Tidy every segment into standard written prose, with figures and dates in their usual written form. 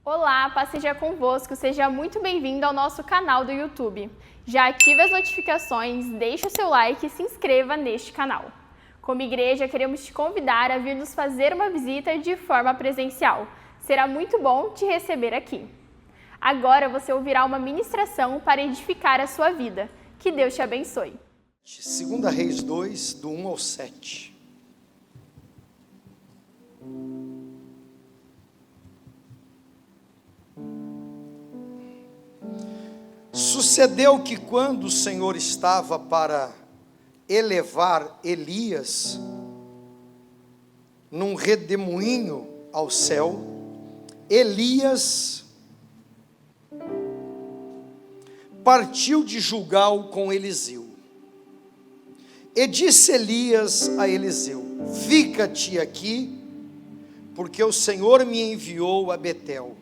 Olá, paz seja convosco, seja muito bem-vindo ao nosso canal do YouTube. Já ative as notificações, deixe o seu like e se inscreva neste canal. Como igreja, queremos te convidar a vir nos fazer uma visita de forma presencial. Será muito bom te receber aqui. Agora você ouvirá uma ministração para edificar a sua vida. Que Deus te abençoe. 2 Reis 2, do 1 ao 7. Sucedeu que quando o Senhor estava para elevar Elias num redemoinho ao céu, Elias partiu de Gilgal com Eliseu. E disse Elias a Eliseu: fica-te aqui, porque o Senhor me enviou a Betel.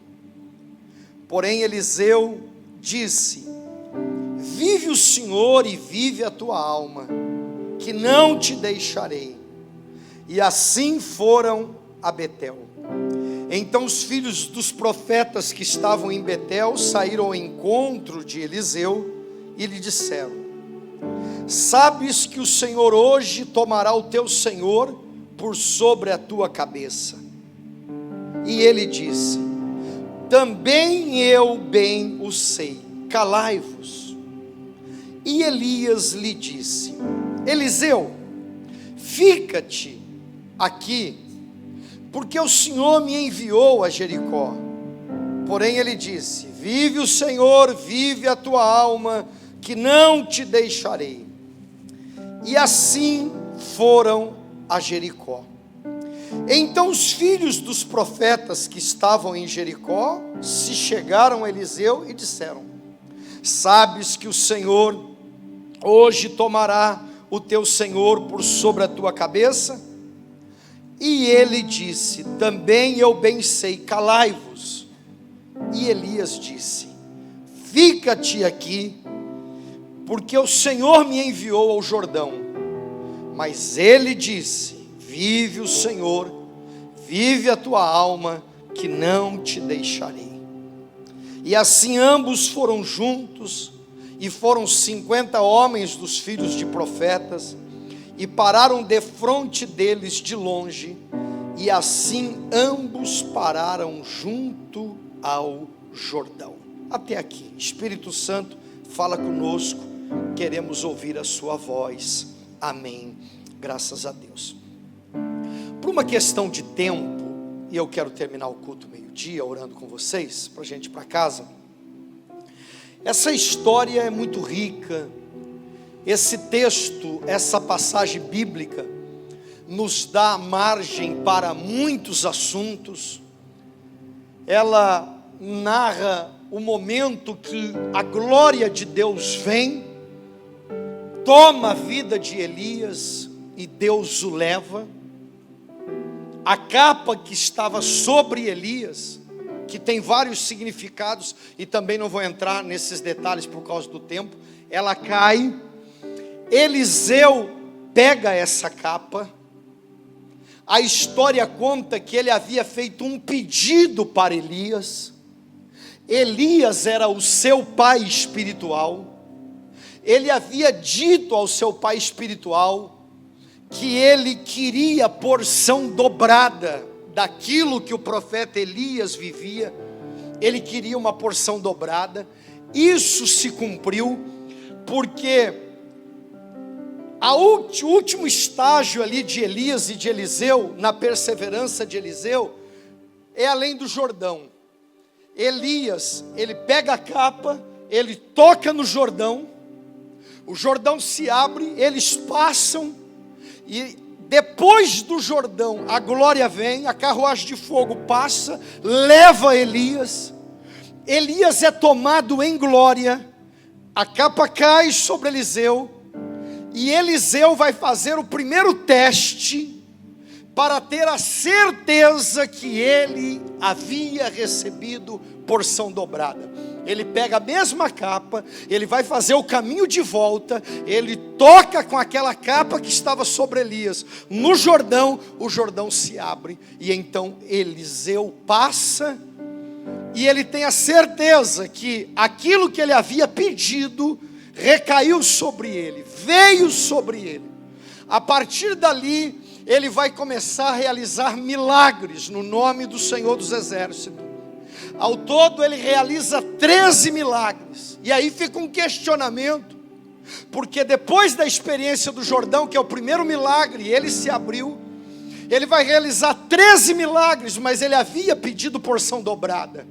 Porém Eliseu disse: vive o Senhor e vive a tua alma, que não te deixarei. E assim foram a Betel. Então os filhos dos profetas que estavam em Betel saíram ao encontro de Eliseu e lhe disseram: sabes que o Senhor hoje tomará o teu senhor por sobre a tua cabeça. E ele disse: também eu bem o sei, calai-vos. E Elias lhe disse: Eliseu, fica-te aqui, porque o Senhor me enviou a Jericó. Porém ele disse: vive o Senhor, vive a tua alma, que não te deixarei. E assim foram a Jericó. Então os filhos dos profetas que estavam em Jericó se chegaram a Eliseu e disseram: sabes que o Senhor hoje tomará o teu senhor por sobre a tua cabeça? E ele disse: também eu bem sei, calai-vos. E Elias disse: fica-te aqui, porque o Senhor me enviou ao Jordão. Mas ele disse: vive o Senhor, vive a tua alma, que não te deixarei. E assim ambos foram juntos, e foram 50 homens dos filhos de profetas, e pararam defronte deles de longe, e assim ambos pararam junto ao Jordão. Até aqui. Espírito Santo, fala conosco, queremos ouvir a sua voz. Amém. Graças a Deus. Por uma questão de tempo, e eu quero terminar o culto meio-dia orando com vocês, para a gente ir para casa. Essa história é muito rica. Esse texto, essa passagem bíblica, nos dá margem para muitos assuntos. Ela narra o momento que a glória de Deus vem, toma a vida de Elias e Deus o leva. A capa que estava sobre Elias, que tem vários significados, e também não vou entrar nesses detalhes por causa do tempo, ela cai. Eliseu pega essa capa. A história conta que ele havia feito um pedido para Elias. Elias era o seu pai espiritual. Ele havia dito ao seu pai espiritual que ele queria porção dobrada daquilo que o profeta Elias vivia. Ele queria uma porção dobrada. Isso se cumpriu, porque o último estágio ali de Elias e de Eliseu, na perseverança de Eliseu, é além do Jordão. Elias, ele pega a capa, ele toca no Jordão, o Jordão se abre, eles passam, e depois do Jordão a glória vem, a carruagem de fogo passa, leva Elias. Elias é tomado em glória, a capa cai sobre Eliseu, e Eliseu vai fazer o primeiro teste para ter a certeza que ele havia recebido porção dobrada. Ele pega a mesma capa, ele vai fazer o caminho de volta, ele toca com aquela capa que estava sobre Elias no Jordão, o Jordão se abre, e então Eliseu passa e ele tem a certeza que aquilo que ele havia pedido recaiu sobre ele, veio sobre ele. A partir dali, ele vai começar a realizar milagres no nome do Senhor dos Exércitos. Ao todo ele realiza 13 milagres. E aí fica um questionamento, porque depois da experiência do Jordão, que é o primeiro milagre, ele se abriu. Ele vai realizar 13 milagres, mas ele havia pedido porção dobrada.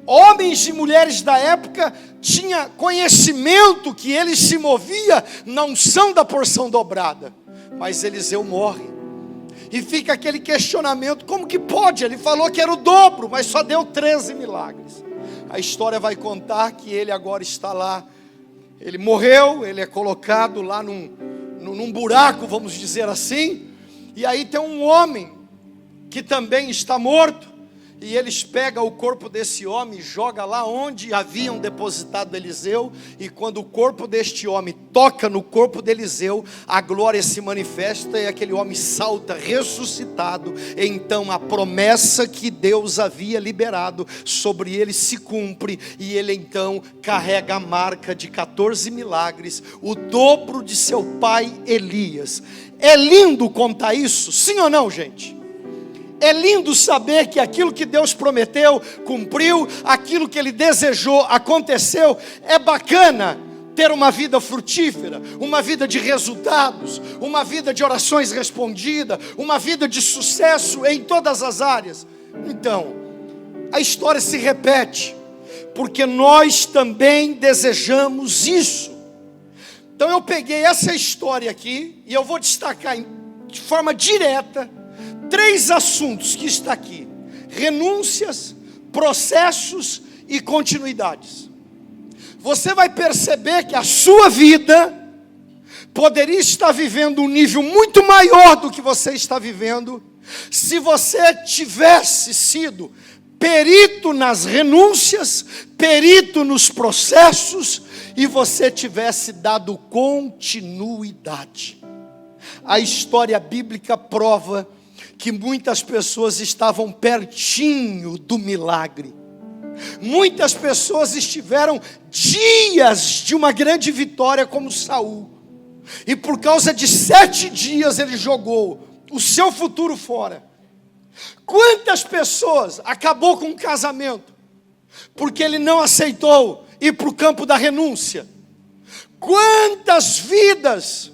Homens e mulheres da época tinham conhecimento que ele se movia na unção da porção dobrada. Mas Eliseu morre. E fica aquele questionamento, como que pode? Ele falou que era o dobro, mas só deu 13 milagres. A história vai contar que ele agora está lá. Ele morreu, ele é colocado lá num buraco, vamos dizer assim. E aí tem um homem que também está morto. E eles pegam o corpo desse homem e jogam lá onde haviam depositado Eliseu. E quando o corpo deste homem toca no corpo de Eliseu, a glória se manifesta e aquele homem salta ressuscitado. E então a promessa que Deus havia liberado sobre ele se cumpre. E ele então carrega a marca de 14 milagres, o dobro de seu pai Elias. É lindo contar isso, sim ou não, gente? É lindo saber que aquilo que Deus prometeu, cumpriu, aquilo que Ele desejou, aconteceu. É bacana ter uma vida frutífera, uma vida de resultados, uma vida de orações respondidas, uma vida de sucesso em todas as áreas. Então, a história se repete, porque nós também desejamos isso. Então eu peguei essa história aqui, e eu vou destacar de forma direta 3 assuntos que está aqui: renúncias, processos e continuidades. Você vai perceber que a sua vida poderia estar vivendo um nível muito maior do que você está vivendo, se você tivesse sido perito nas renúncias, perito nos processos, e você tivesse dado continuidade. A história bíblica prova que muitas pessoas estavam pertinho do milagre. Muitas pessoas estiveram dias de uma grande vitória, como Saul. E por causa de 7 dias ele jogou o seu futuro fora. Quantas pessoas acabou com o casamento porque ele não aceitou ir para o campo da renúncia? Quantas vidas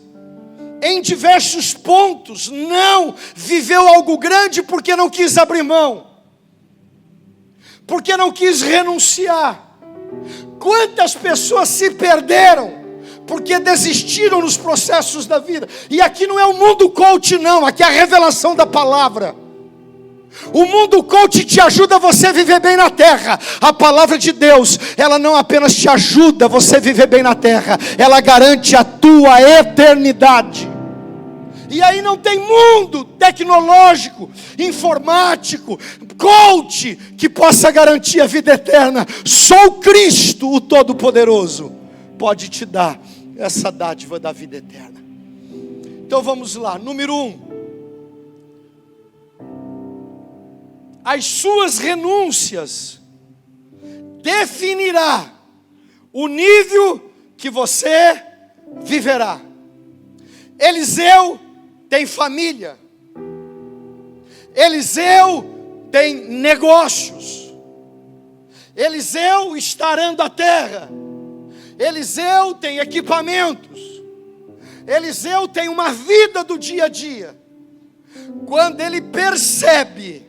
em diversos pontos não viveu algo grande porque não quis abrir mão, porque não quis renunciar? Quantas pessoas se perderam porque desistiram nos processos da vida? E aqui não é o mundo coach não, aqui é a revelação da palavra. O mundo coach te ajuda a você viver bem na terra. A palavra de Deus, ela não apenas te ajuda a você viver bem na terra, ela garante a tua eternidade. E aí não tem mundo tecnológico, informático, coach que possa garantir a vida eterna. Só o Cristo, o Todo-Poderoso, pode te dar essa dádiva da vida eterna. Então vamos lá, número 1. As suas renúncias definirá o nível que você viverá. Eliseu tem família. Eliseu tem negócios. Eliseu está arando a terra. Eliseu tem equipamentos. Eliseu tem uma vida do dia a dia. Quando ele percebe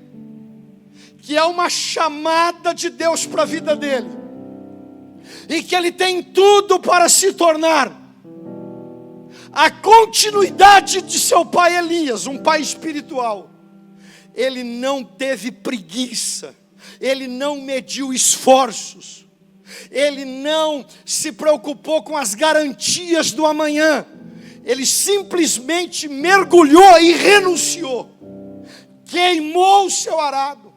que há uma chamada de Deus para a vida dele, e que ele tem tudo para se tornar a continuidade de seu pai Elias, um pai espiritual, ele não teve preguiça, ele não mediu esforços, ele não se preocupou com as garantias do amanhã, ele simplesmente mergulhou e renunciou, queimou o seu arado,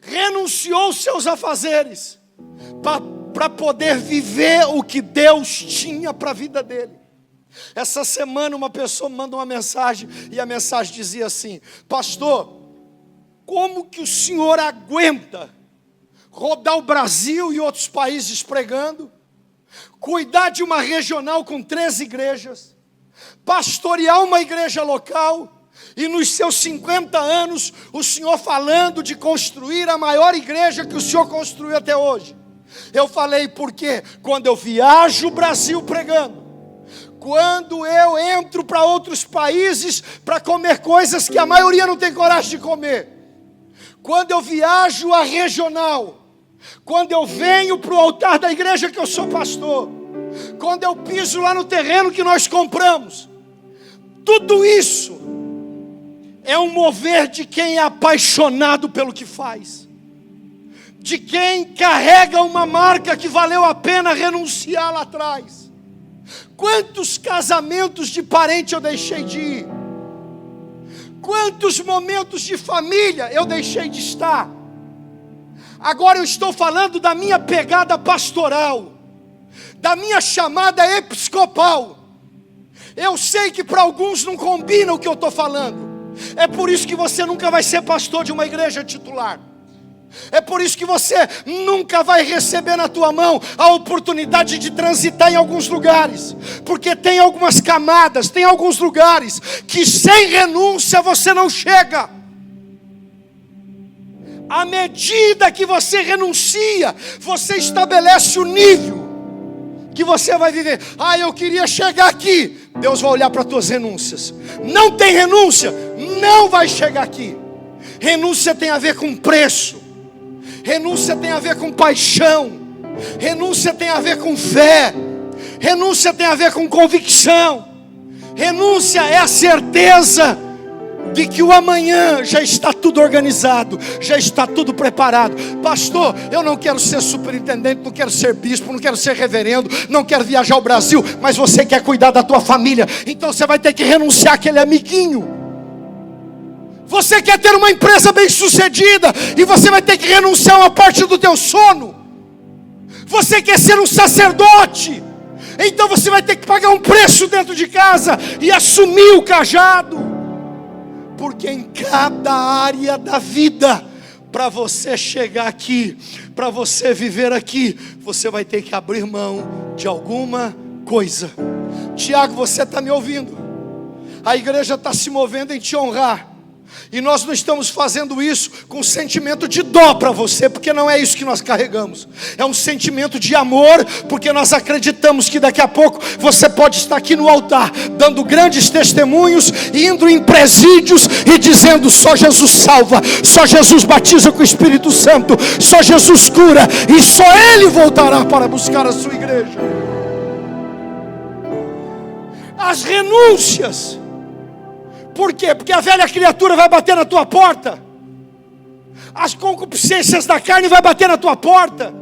renunciou aos seus afazeres, para poder viver o que Deus tinha para a vida dele. Essa semana uma pessoa me manda uma mensagem, e a mensagem dizia assim: pastor, como que o senhor aguenta rodar o Brasil e outros países pregando, cuidar de uma regional com 13 igrejas, pastorear uma igreja local, e nos seus 50 anos, o Senhor falando de construir a maior igreja que o Senhor construiu até hoje. Eu falei porque quando eu viajo o Brasil pregando, quando eu entro para outros países para comer coisas que a maioria não tem coragem de comer, quando eu viajo a regional, quando eu venho para o altar da igreja que eu sou pastor, quando eu piso lá no terreno que nós compramos, tudo isso é um mover de quem é apaixonado pelo que faz, de quem carrega uma marca que valeu a pena renunciar lá atrás. Quantos casamentos de parente eu deixei de ir? Quantos momentos de família eu deixei de estar? Agora eu estou falando da minha pegada pastoral, da minha chamada episcopal. Eu sei que para alguns não combina o que eu estou falando. É por isso que você nunca vai ser pastor de uma igreja titular. É por isso que você nunca vai receber na tua mão a oportunidade de transitar em alguns lugares. Porque tem algumas camadas, tem alguns lugares que sem renúncia você não chega. À medida que você renuncia, você estabelece o nível que você vai viver. Ah, eu queria chegar aqui. Deus vai olhar para as tuas renúncias. Não tem renúncia, não vai chegar aqui. Renúncia tem a ver com preço. Renúncia tem a ver com paixão. Renúncia tem a ver com fé. Renúncia tem a ver com convicção. Renúncia é a certeza de que o amanhã já está tudo organizado, já está tudo preparado. Pastor, eu não quero ser superintendente, não quero ser bispo, não quero ser reverendo, não quero viajar ao Brasil, mas você quer cuidar da tua família, então você vai ter que renunciar àquele amiguinho. Você quer ter uma empresa bem sucedida, e você vai ter que renunciar a uma parte do teu sono. Você quer ser um sacerdote, então você vai ter que pagar um preço dentro de casa e assumir o cajado. Porque em cada área da vida, para você chegar aqui, para você viver aqui, você vai ter que abrir mão de alguma coisa. Tiago, você está me ouvindo? A igreja está se movendo em te honrar. E nós não estamos fazendo isso com sentimento de dó para você, porque não é isso que nós carregamos. É um sentimento de amor, porque nós acreditamos que daqui a pouco você pode estar aqui no altar, dando grandes testemunhos, indo em presídios e dizendo: só Jesus salva, só Jesus batiza com o Espírito Santo, só Jesus cura, e só Ele voltará para buscar a sua igreja. As renúncias. Por quê? Porque a velha criatura vai bater na tua porta. As concupiscências da carne vai bater na tua porta.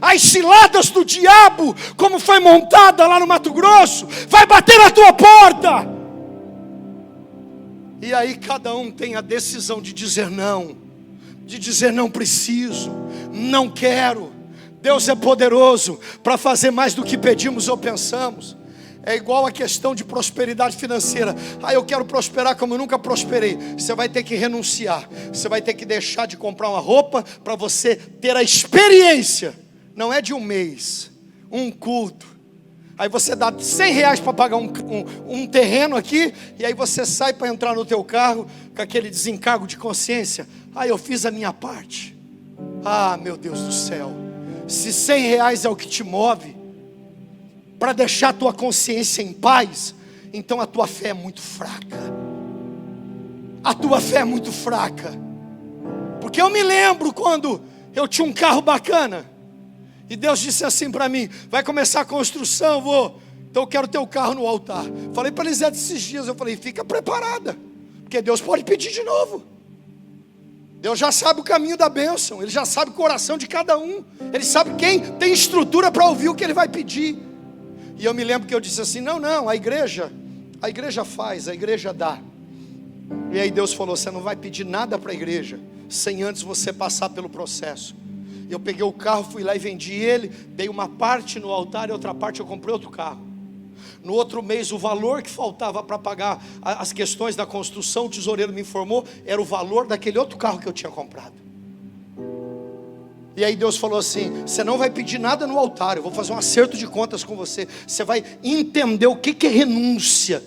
As ciladas do diabo, como foi montada lá no Mato Grosso, vai bater na tua porta. E aí cada um tem a decisão de dizer não. De dizer não preciso, não quero. Deus é poderoso para fazer mais do que pedimos ou pensamos. É igual a questão de prosperidade financeira. Ah, eu quero prosperar como eu nunca prosperei. Você vai ter que renunciar. Você vai ter que deixar de comprar uma roupa para você ter a experiência. Não é de um mês, um culto. Aí você dá R$100 para pagar um terreno aqui, e aí você sai para entrar no teu carro com aquele desencargo de consciência. Ah, eu fiz a minha parte. Ah, meu Deus do céu. Se R$100 é o que te move para deixar a tua consciência em paz, então a tua fé é muito fraca. A tua fé é muito fraca. Porque eu me lembro quando eu tinha um carro bacana, e Deus disse assim para mim: vai começar a construção, então eu quero ter o carro no altar. Falei para Elisete esses dias, eu falei: fica preparada, porque Deus pode pedir de novo. Deus já sabe o caminho da bênção, Ele já sabe o coração de cada um, Ele sabe quem tem estrutura para ouvir o que Ele vai pedir. E eu me lembro que eu disse assim: não, a igreja faz, a igreja dá. E aí Deus falou: você não vai pedir nada para a igreja sem antes você passar pelo processo. Eu peguei o carro, fui lá e vendi ele, dei uma parte no altar e outra parte eu comprei outro carro. No outro mês, o valor que faltava para pagar as questões da construção, o tesoureiro me informou, era o valor daquele outro carro que eu tinha comprado. E aí Deus falou assim: você não vai pedir nada no altar, eu vou fazer um acerto de contas com você. Você vai entender o que é renúncia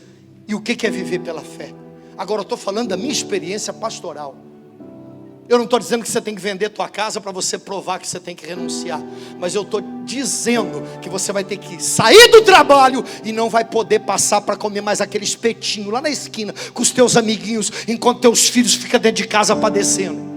e o que é viver pela fé. Agora eu estou falando da minha experiência pastoral. Eu não estou dizendo que você tem que vender tua casa para você provar que você tem que renunciar. Mas eu estou dizendo que você vai ter que sair do trabalho e não vai poder passar para comer mais aquele espetinho lá na esquina com os teus amiguinhos, enquanto teus filhos ficam dentro de casa padecendo.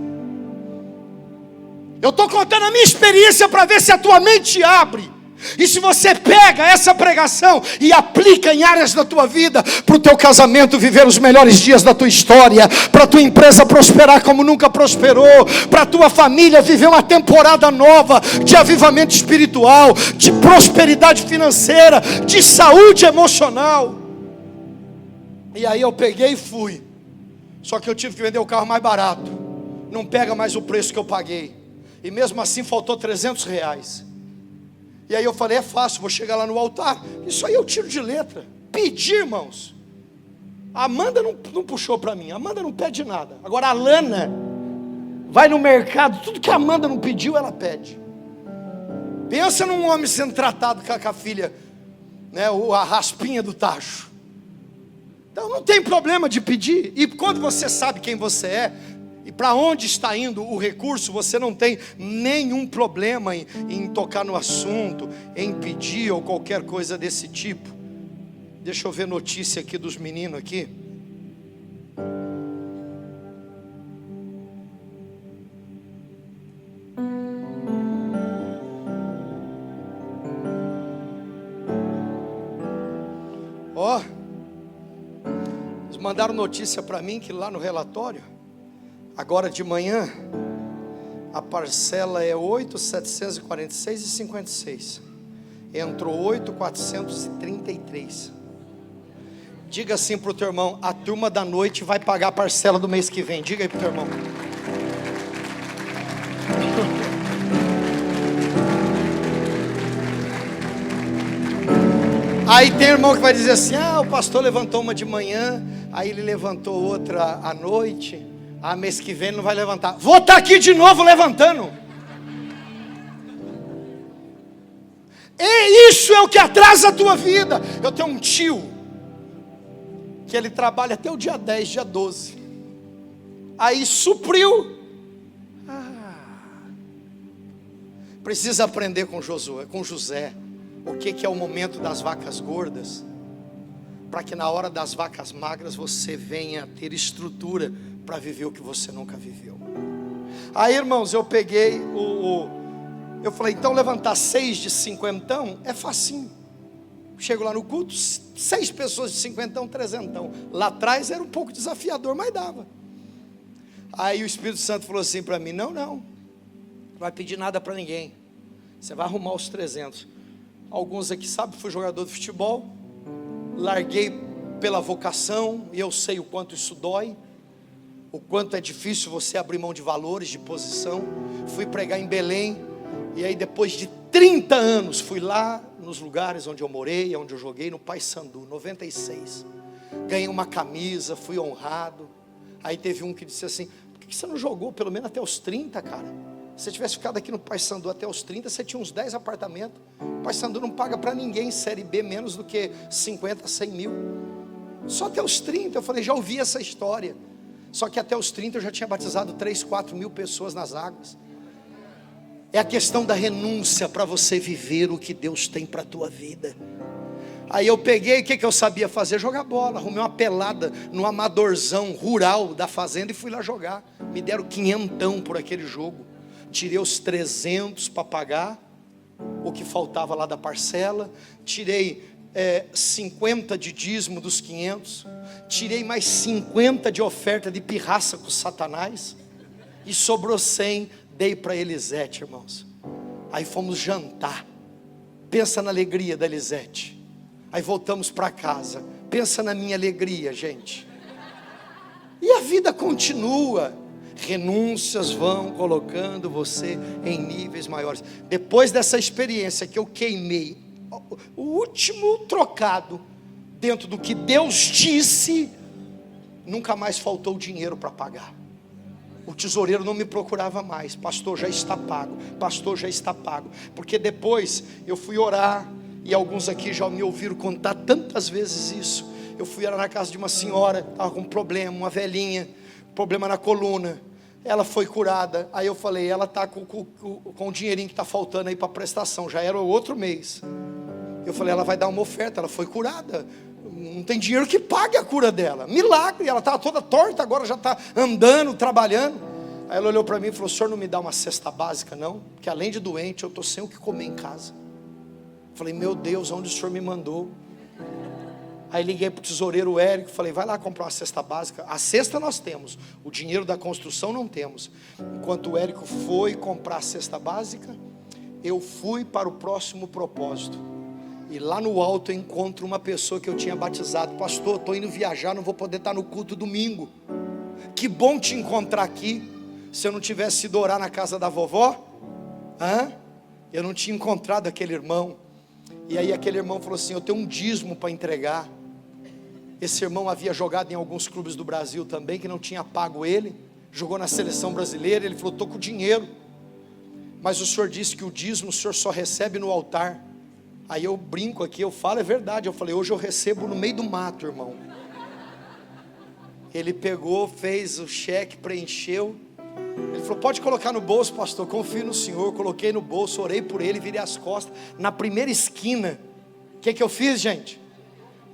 Eu estou contando a minha experiência para ver se a tua mente abre. E se você pega essa pregação e aplica em áreas da tua vida, para o teu casamento viver os melhores dias da tua história, para a tua empresa prosperar como nunca prosperou, para a tua família viver uma temporada nova de avivamento espiritual, de prosperidade financeira, de saúde emocional. E aí eu peguei e fui. Só que eu tive que vender o carro mais barato. Não pega mais o preço que eu paguei. E mesmo assim faltou R$300. E aí eu falei: é fácil, vou chegar lá no altar. Isso aí eu tiro de letra. Pedir, irmãos. A Amanda não puxou para mim. A Amanda não pede nada. Agora a Lana vai no mercado, tudo que a Amanda não pediu, ela pede. Pensa num homem sendo tratado com a filha, né, a raspinha do tacho. Então não tem problema de pedir. E quando você sabe quem você é e para onde está indo o recurso, você não tem nenhum problema em tocar no assunto, em pedir ou qualquer coisa desse tipo. Deixa eu ver notícia aqui dos meninos aqui. Ó, eles mandaram notícia para mim que lá no relatório, agora de manhã, a parcela é 8.746,56. Entrou 8.433. Diga assim para o teu irmão: a turma da noite vai pagar a parcela do mês que vem. Diga aí para o teu irmão. Aí tem irmão que vai dizer assim: ah, o pastor levantou uma de manhã, aí ele levantou outra à noite. Ah, mês que vem ele não vai levantar. Vou estar aqui de novo levantando. E isso é o que atrasa a tua vida. Eu tenho um tio que ele trabalha até o dia 10, dia 12. Aí supriu. Precisa aprender com José o que é o momento das vacas gordas, para que na hora das vacas magras você venha ter estrutura para viver o que você nunca viveu. Aí, irmãos, eu peguei eu falei: então levantar 6 de 50 é facinho. Chego lá no culto, 6 pessoas de 50, 300. Lá atrás era um pouco desafiador, mas dava. Aí o Espírito Santo falou assim para mim: não vai pedir nada para ninguém, você vai arrumar os 300. Alguns aqui sabem, fui jogador de futebol, larguei pela vocação, e eu sei o quanto isso dói, o quanto é difícil você abrir mão de valores, de posição. Fui pregar em Belém, e aí depois de 30 anos, fui lá nos lugares onde eu morei, onde eu joguei, no Paysandu, 96. Ganhei uma camisa, fui honrado. Aí teve um que disse assim: por que você não jogou pelo menos até os 30, cara? Se você tivesse ficado aqui no Paysandu até os 30, você tinha uns 10 apartamentos. O Paysandu não paga para ninguém Série B menos do que 50, 100 mil. Só até os 30, eu falei: já ouvi essa história. Só que até os 30 eu já tinha batizado 3, 4 mil pessoas nas águas. É a questão da renúncia para você viver o que Deus tem para a tua vida. Aí eu peguei, o que eu sabia fazer? Jogar bola. Arrumei uma pelada no amadorzão rural da fazenda e fui lá jogar. Me deram 500 por aquele jogo. Tirei os 300 para pagar o que faltava lá da parcela. Tirei 50 de dízimo dos 500. Tirei mais 50 de oferta de pirraça com Satanás. E sobrou 100, dei para Elisete, irmãos. Aí fomos jantar. Pensa na alegria da Elisete. Aí voltamos para casa. Pensa na minha alegria, gente. E a vida continua. Renúncias vão colocando você em níveis maiores. Depois dessa experiência que eu queimei o último trocado dentro do que Deus disse, nunca mais faltou dinheiro para pagar. o tesoureiro não me procurava mais. Pastor, já está pago. Pastor, já está pago. Porque depois eu fui orar, e alguns aqui já me ouviram contar tantas vezes isso. Eu fui orar na casa de uma senhora, estava com um problema, uma velhinha, problema na coluna. Ela foi curada. Aí eu falei, ela está com o dinheirinho que está faltando aí para prestação. Já era o outro mês. Eu falei, ela vai dar uma oferta. Ela foi curada. Não tem dinheiro que pague a cura dela. Milagre. Ela estava toda torta, agora já está andando, trabalhando. Aí ela olhou para mim e falou, o senhor não me dá uma cesta básica não? Porque além de doente, eu estou sem o que comer em casa. Eu falei, meu Deus, onde o senhor me mandou? Aí liguei para o tesoureiro Érico, falei, vai lá comprar uma cesta básica. A cesta nós temos, o dinheiro da construção não temos. Enquanto o Érico foi comprar a cesta básica, eu fui para o próximo propósito. E lá no alto eu encontro uma pessoa que eu tinha batizado. Pastor, estou indo viajar, não vou poder estar no culto domingo. Que bom te encontrar aqui. Se eu não tivesse ido orar na casa da vovó, eu não tinha encontrado aquele irmão. E aí aquele irmão falou assim, eu tenho um dízimo para entregar. Esse irmão havia jogado em alguns clubes do Brasil também, que não tinha pago ele. Jogou na seleção brasileira, ele falou, estou com dinheiro. Mas o senhor disse que o dízimo o senhor só recebe no altar. Aí eu brinco aqui, eu falo, é verdade. Eu falei, hoje eu recebo no meio do mato, irmão. Ele pegou, fez o cheque, preencheu. Ele falou, pode colocar no bolso, pastor, confio no senhor. Coloquei no bolso, orei por ele, virei as costas. Na primeira esquina, o que eu fiz, gente?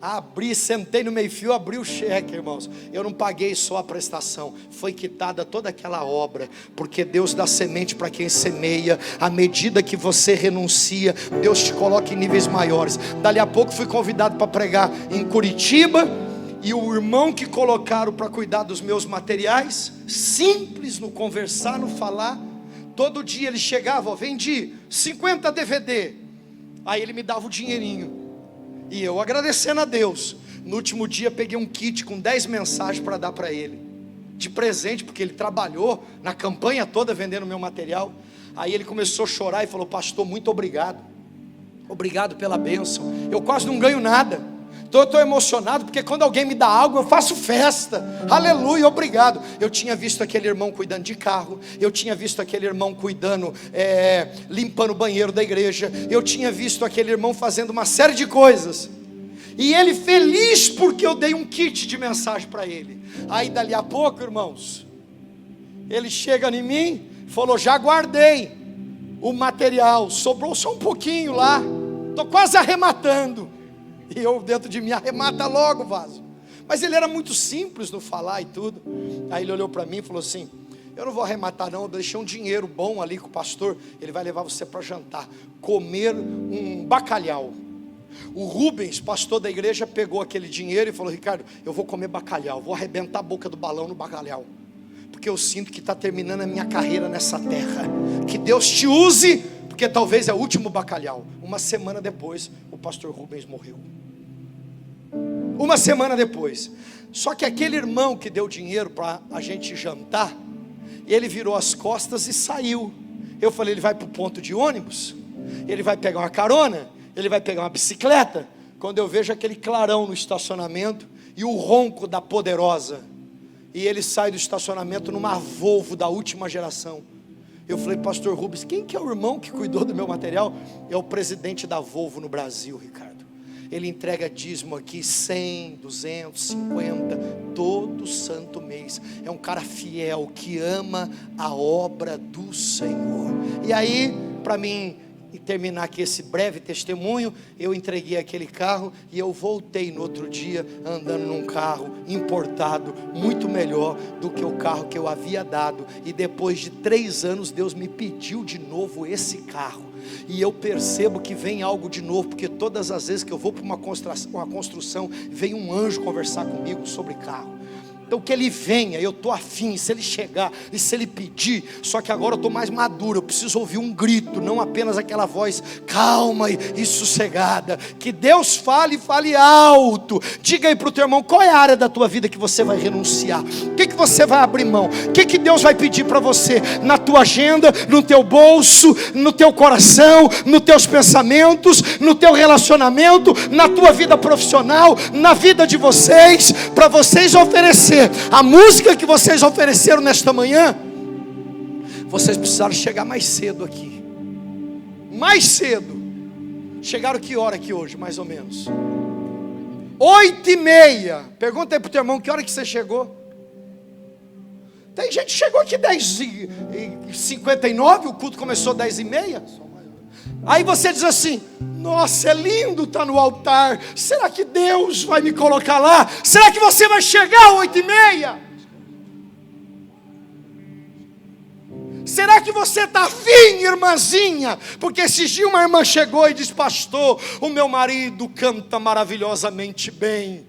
Abri, sentei no meio fio, abri o cheque, irmãos. Eu não paguei só a prestação, foi quitada toda aquela obra. Porque Deus dá semente para quem semeia. À medida que você renuncia, Deus te coloca em níveis maiores. Dali a pouco fui convidado para pregar em Curitiba. E o irmão que colocaram para cuidar dos meus materiais, simples no conversar, no falar, todo dia ele chegava, vendi 50 DVD, aí ele me dava o dinheirinho, e eu agradecendo a Deus. No último dia peguei um kit com 10 mensagens para dar para ele, de presente, porque ele trabalhou na campanha toda vendendo meu material. Aí ele começou a chorar e falou, pastor, muito obrigado, obrigado pela bênção, eu quase não ganho nada. Então eu estou emocionado, porque quando alguém me dá algo, eu faço festa, aleluia, obrigado. Eu tinha visto aquele irmão cuidando de carro, eu tinha visto aquele irmão cuidando, limpando o banheiro da igreja, eu tinha visto aquele irmão fazendo uma série de coisas, e ele feliz porque eu dei um kit de mensagem para ele. Aí dali a pouco, irmãos, ele chega em mim, falou, já guardei o material, sobrou só um pouquinho lá, estou quase arrematando. E eu dentro de mim, arremata logo o vaso. Mas ele era muito simples no falar e tudo. Aí ele olhou para mim e falou assim, eu não vou arrematar não, eu deixei um dinheiro bom ali com o pastor, ele vai levar você para jantar, comer um bacalhau. O Rubens, pastor da igreja, pegou aquele dinheiro e falou, Ricardo, eu vou comer bacalhau, vou arrebentar a boca do balão no bacalhau, porque eu sinto que está terminando a minha carreira nessa terra. Que Deus te use, porque talvez é o último bacalhau. Uma semana depois, o pastor Rubens morreu. Uma semana depois. Só que aquele irmão que deu dinheiro para a gente jantar, ele virou as costas e saiu. Eu falei, ele vai para o ponto de ônibus, ele vai pegar uma carona, ele vai pegar uma bicicleta. Quando eu vejo aquele clarão no estacionamento e o ronco da Poderosa, e ele sai do estacionamento numa Volvo da última geração. Eu falei, pastor Rubens, quem que é o irmão que cuidou do meu material? É o presidente da Volvo no Brasil, Ricardo. Ele entrega dízimo aqui, 100, 250, todo santo mês. É um cara fiel, que ama a obra do Senhor. E aí, para mim terminar aqui esse breve testemunho, eu entreguei aquele carro e eu voltei no outro dia andando num carro importado, muito melhor do que o carro que eu havia dado. E depois de 3 anos Deus me pediu de novo esse carro, e eu percebo que vem algo de novo, porque todas as vezes que eu vou para uma construção, vem um anjo conversar comigo sobre carro. Então que ele venha, eu estou afim, se ele chegar e se ele pedir. Só que agora eu estou mais maduro, eu preciso ouvir um grito, não apenas aquela voz calma e sossegada. Que Deus fale alto. Diga aí para o teu irmão, qual é a área da tua vida que você vai renunciar? O que você vai abrir mão? O que Deus vai pedir para você? Na tua agenda, no teu bolso, no teu coração, nos teus pensamentos, no teu relacionamento, na tua vida profissional, na vida de vocês, para vocês oferecer porque a música que vocês ofereceram nesta manhã, vocês precisaram chegar mais cedo aqui. Mais cedo. Chegaram que hora aqui hoje, mais ou menos? 8h30. Pergunta aí pro teu irmão, que hora que você chegou? Tem gente que chegou aqui 10h59, o culto começou 10h30. Aí você diz assim: nossa, é lindo estar no altar. Será que Deus vai me colocar lá? Será que você vai chegar às 8h30? Será que você está afim, irmãzinha? Porque esses dias uma irmã chegou e disse: pastor, o meu marido canta maravilhosamente bem.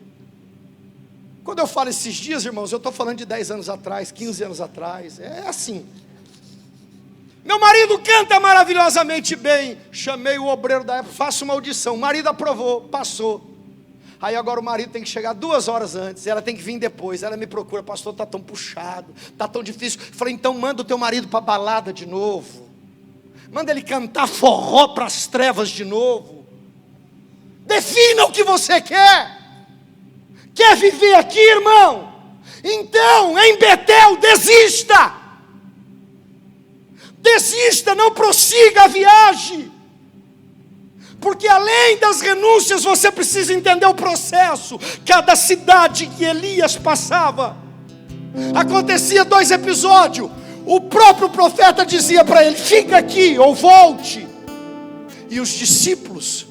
Quando eu falo esses dias, irmãos, eu estou falando de 10 anos atrás, 15 anos atrás. É assim. Meu marido canta maravilhosamente bem. Chamei o obreiro da época, faço uma audição. O marido aprovou, passou. Aí agora o marido tem que chegar 2 horas antes, ela tem que vir depois. Ela me procura: pastor, está tão puxado, está tão difícil. Eu falei: então manda o teu marido para a balada de novo. Manda ele cantar forró para as trevas de novo. Defina o que você quer. Quer viver aqui, irmão? Então, em Betel, desista. Desista, não prossiga a viagem. Porque além das renúncias, você precisa entender o processo. Cada cidade que Elias passava, acontecia 2 episódios. O próprio profeta dizia para ele: fica aqui ou volte. E os discípulos,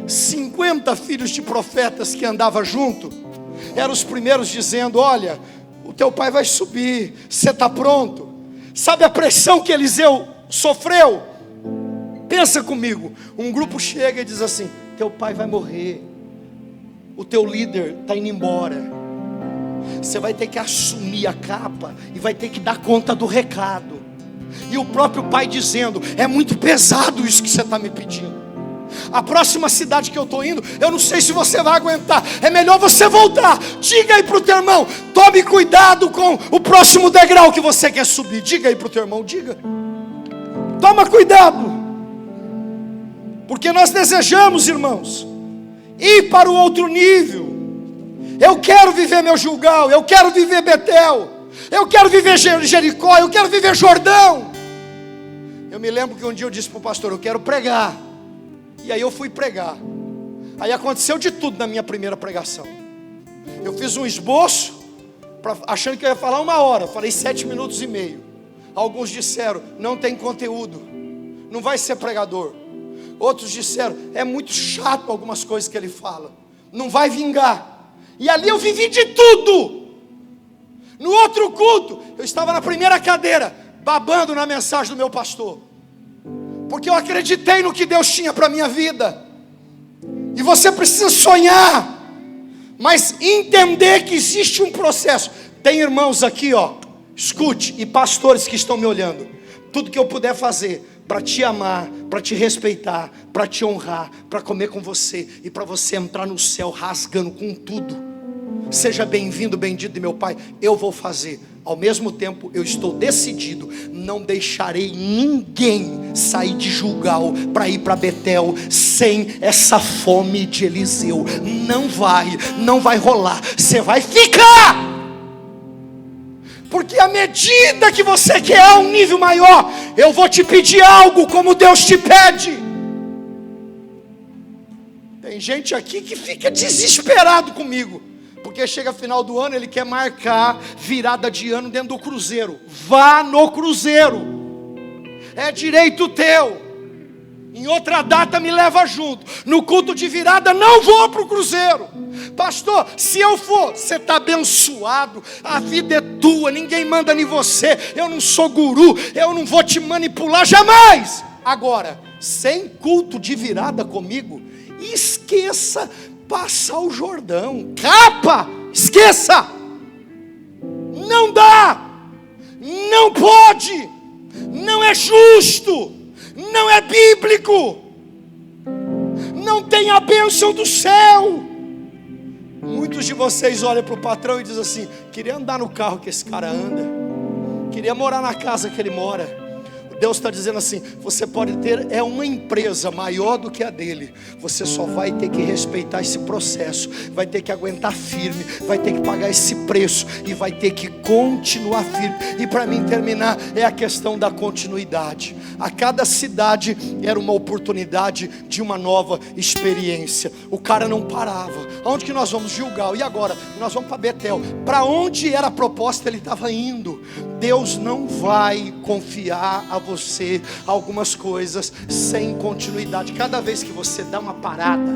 50 filhos de profetas que andavam junto, eram os primeiros dizendo: olha, o teu pai vai subir, você está pronto? Sabe a pressão que Eliseu sofreu? Pensa comigo, um grupo chega e diz assim: teu pai vai morrer, o teu líder está indo embora, você vai ter que assumir a capa e vai ter que dar conta do recado. E o próprio pai dizendo: é muito pesado isso que você está me pedindo. A próxima cidade que eu estou indo, eu não sei se você vai aguentar, é melhor você voltar. Diga aí para o teu irmão: tome cuidado com o próximo degrau que você quer subir. Diga aí para o teu irmão, diga. Toma cuidado. Porque nós desejamos, irmãos, ir para o outro nível. Eu quero viver meu Gilgal, eu quero viver Betel, eu quero viver Jericó, eu quero viver Jordão. Eu me lembro que um dia eu disse para o pastor: eu quero pregar. E aí eu fui pregar. Aí aconteceu de tudo na minha primeira pregação. Eu fiz um esboço, achando que eu ia falar 1 hora. Falei 7 minutos e meio. Alguns disseram: não tem conteúdo, não vai ser pregador. Outros disseram: é muito chato algumas coisas que ele fala, não vai vingar. E ali eu vivi de tudo. No outro culto, eu estava na primeira cadeira, babando na mensagem do meu pastor, porque eu acreditei no que Deus tinha para a minha vida. E você precisa sonhar, mas entender que existe um processo. Tem irmãos aqui, ó, escute, e pastores que estão me olhando. Tudo que eu puder fazer para te amar, para te respeitar, para te honrar, para comer com você e para você entrar no céu rasgando com tudo. Seja bem-vindo, bendito de meu Pai, eu vou fazer. Ao mesmo tempo, eu estou decidido: não deixarei ninguém sair de Gilgal para ir para Betel sem essa fome de Eliseu. Não vai rolar. Você vai ficar. Porque à medida que você quer um nível maior, eu vou te pedir algo como Deus te pede. Tem gente aqui que fica desesperado comigo, porque chega final do ano, ele quer marcar virada de ano dentro do cruzeiro. Vá no cruzeiro, é direito teu. Em outra data me leva junto. No culto de virada não vou para o cruzeiro. Pastor, se eu for, você está abençoado, a vida é tua, ninguém manda em você. Eu não sou guru, eu não vou te manipular jamais. Agora, sem culto de virada comigo, esqueça passar o Jordão. Capa, esqueça. Não dá, não pode, não é justo, não é bíblico, não tem a bênção do céu. Muitos de vocês olham para o patrão e dizem assim: queria andar no carro que esse cara anda, queria morar na casa que ele mora. Deus está dizendo assim: você pode ter uma empresa maior do que a dele, você só vai ter que respeitar esse processo, vai ter que aguentar firme, vai ter que pagar esse preço e vai ter que continuar firme. E para mim terminar, é a questão da continuidade. A cada cidade era uma oportunidade de uma nova experiência. O cara não parava. Aonde que nós vamos? Gilgal. E agora? Nós vamos para Betel. Para onde era a proposta, ele estava indo. Deus não vai confiar a você algumas coisas sem continuidade. Cada vez que você dá uma parada,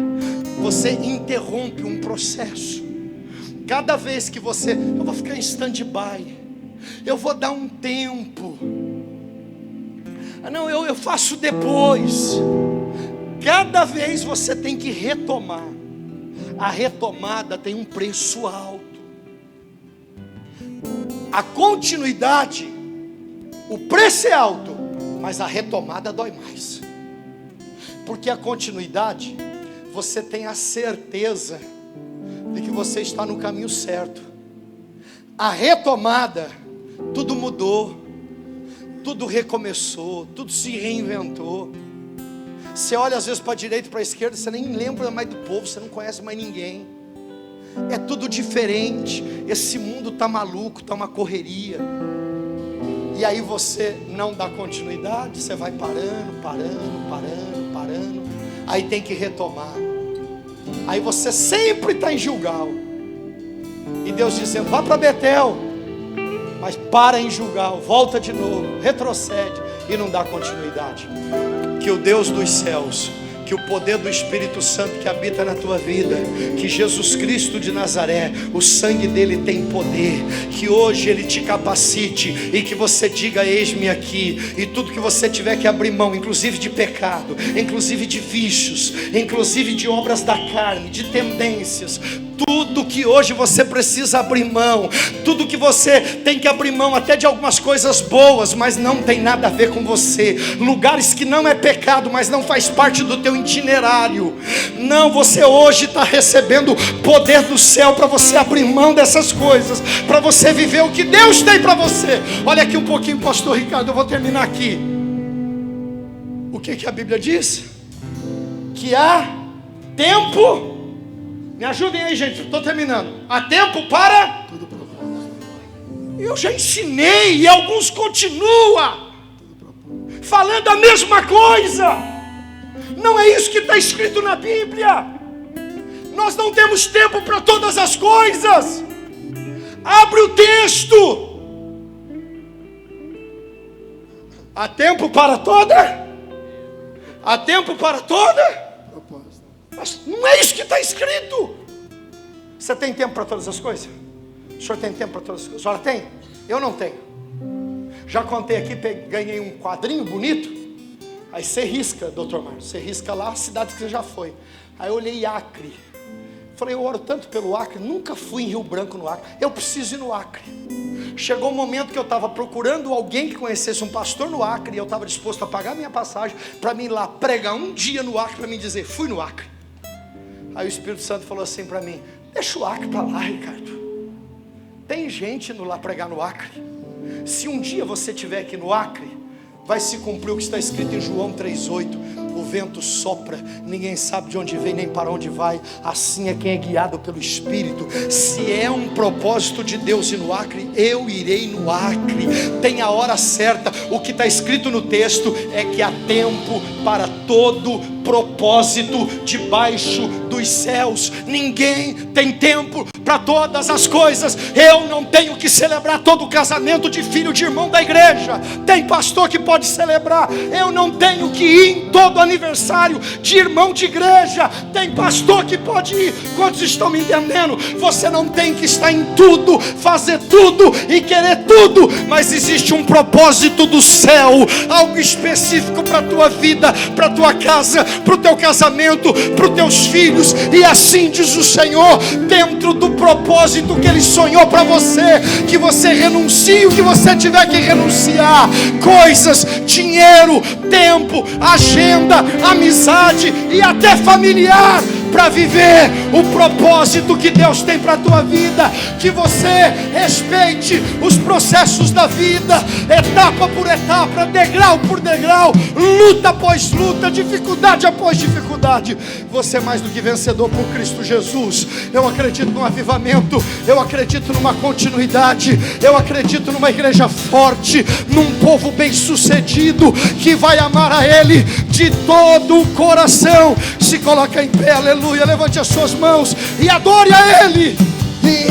você interrompe um processo. Cada vez que você, eu vou ficar em stand-by, eu vou dar um tempo, não, eu faço depois. Cada vez você tem que retomar. A retomada tem um preço alto. A continuidade, o preço é alto, mas a retomada dói mais. Porque a continuidade, você tem a certeza de que você está no caminho certo. A retomada, tudo mudou, tudo recomeçou, tudo se reinventou. Você olha às vezes para a direita e para a esquerda, você nem lembra mais do povo, você não conhece mais ninguém. É tudo diferente. Esse mundo está maluco, está uma correria. E aí você não dá continuidade, você vai parando. Aí tem que retomar. Aí você sempre está em Gilgal. E Deus dizendo: vá para Betel, mas para em Gilgal, volta de novo, retrocede e não dá continuidade. Que o Deus dos céus, que o poder do Espírito Santo que habita na tua vida, que Jesus Cristo de Nazaré, o sangue dele tem poder, que hoje ele te capacite e que você diga: eis-me aqui. E tudo que você tiver que abrir mão, inclusive de pecado, inclusive de vícios, inclusive de obras da carne, de tendências, tudo que hoje você precisa abrir mão, tudo que você tem que abrir mão, até de algumas coisas boas, mas não tem nada a ver com você, lugares que não é pecado, mas não faz parte do teu itinerário. Não, você hoje está recebendo poder do céu para você abrir mão dessas coisas, para você viver o que Deus tem para você. Olha aqui um pouquinho, pastor Ricardo, eu vou terminar aqui. O que a Bíblia diz? Que há tempo. Me ajudem aí, gente, estou terminando. Há tempo para tudo. Eu já ensinei e alguns continuam falando a mesma coisa. Não é isso que está escrito na Bíblia. Nós não temos tempo para todas as coisas. Abre o texto. Há tempo para toda. Há tempo para toda. Mas não é isso que está escrito. Você tem tempo para todas as coisas? O senhor tem tempo para todas as coisas? A senhora tem? Eu não tenho. Já contei aqui, ganhei um quadrinho bonito. Aí você risca, doutor Marcos, você risca lá a cidade que você já foi. Aí eu olhei Acre. Falei: eu oro tanto pelo Acre, nunca fui em Rio Branco no Acre. Eu preciso ir no Acre. Chegou um momento que eu estava procurando alguém que conhecesse um pastor no Acre, e eu estava disposto a pagar minha passagem para mim ir lá pregar um dia no Acre, para mim dizer: fui no Acre. Aí o Espírito Santo falou assim para mim: deixa o Acre para lá, Ricardo. Tem gente indo lá pregar no Acre. Se um dia você estiver aqui no Acre, vai se cumprir o que está escrito em João 3,8: o vento sopra, ninguém sabe de onde vem nem para onde vai, assim é quem é guiado pelo Espírito. Se é um propósito de Deus ir no Acre, eu irei no Acre. Tem a hora certa. O que está escrito no texto é que há tempo para todo propósito debaixo dos céus. Ninguém tem tempo para todas as coisas. Eu não tenho que celebrar todo o casamento de filho de irmão da igreja. Tem pastor que pode celebrar. Eu não tenho que ir em todo aniversário de irmão de igreja. Tem pastor que pode ir. Quantos estão me entendendo? Você não tem que estar em tudo, fazer tudo e querer tudo, mas existe um propósito do céu, algo específico para a tua vida, para a tua casa, para o teu casamento, para os teus filhos. E assim diz o Senhor, dentro do propósito que Ele sonhou para você, que você renuncie o que você tiver que renunciar, coisas, dinheiro, tempo, agenda, amizade e até familiar. para viver o propósito que Deus tem para a tua vida. Que você respeite os processos da vida, etapa por etapa, degrau por degrau, luta após luta, dificuldade após dificuldade. Você é mais do que vencedor por Cristo Jesus. Eu acredito no avivamento, eu acredito numa continuidade, eu acredito numa igreja forte, num povo bem sucedido que vai amar a Ele de todo o coração. Se coloca em pé, aleluia, levante as suas mãos e adore a Ele. E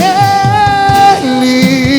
Ele